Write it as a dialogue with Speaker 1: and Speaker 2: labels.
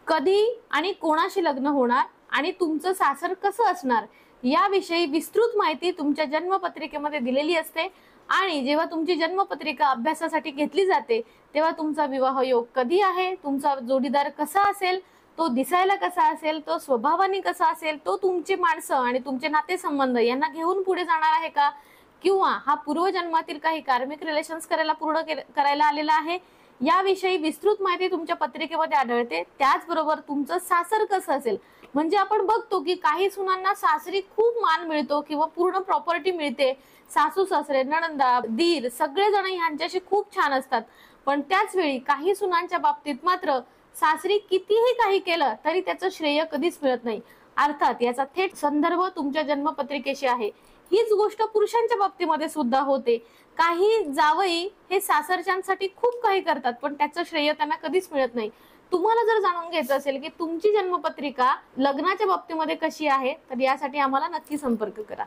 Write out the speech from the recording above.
Speaker 1: कधी आणि कोणाशी लग्न होणार आणि तुमचं सासर कसं असणार याविषयी विस्तृत माहिती तुमच्या जन्मपत्रिकेमध्ये दिलेली असते। आणि जेव्हा तुमची जन्मपत्रिका अभ्यासासाठी घेतली जाते तेव्हा तुमचा विवाह योग कधी आहे, तुमचा जोडीदार कसा असेल, तो दिसायला कसा असेल, तो स्वभावाने कसा असेल, तो तुमचे माणसं आणि तुमचे नातेसंबंध यांना घेऊन पुढे जाणार आहे का, किंवा हा पूर्वजन्मातील काही कार्मिक रिलेशन्स करायला आलेला आहे, याविषयी विस्तृत माहिती तुमच्या पत्रिकेमध्ये आढळते। त्याचबरोबर तुमचं सासर कसं असेल, म्हणजे आपण बघतो की काही सुनांना सासरी खूप मान मिळतो किंवा पूर्ण प्रॉपर्टी मिळते, सासू सासरे नणंदा दीर सगळेजण यांच्याशी खूप छान असतात, पण त्याच वेळी काही सुनांच्या बाबतीत मात्र सासरी कितीही काही केलं तरी त्याचं श्रेय कधीच मिळत नाही। अर्थात याचा थेट संदर्भ तुमच्या जन्मपत्रिकेशी आहे। हीच गोष्ट पुरुषांच्या बाबतीमध्ये सुद्धा होते। काही जावई हे सासरच्यांसाठी खूप काही करतात पण त्याचं श्रेय त्यांना कधीच मिळत नाही। तुम्हाला जर जाणून घ्यायचं असेल की तुमची जन्मपत्रिका लग्नाच्या बाबतीमध्ये कशी आहे तर यासाठी आम्हाला नक्की संपर्क करा।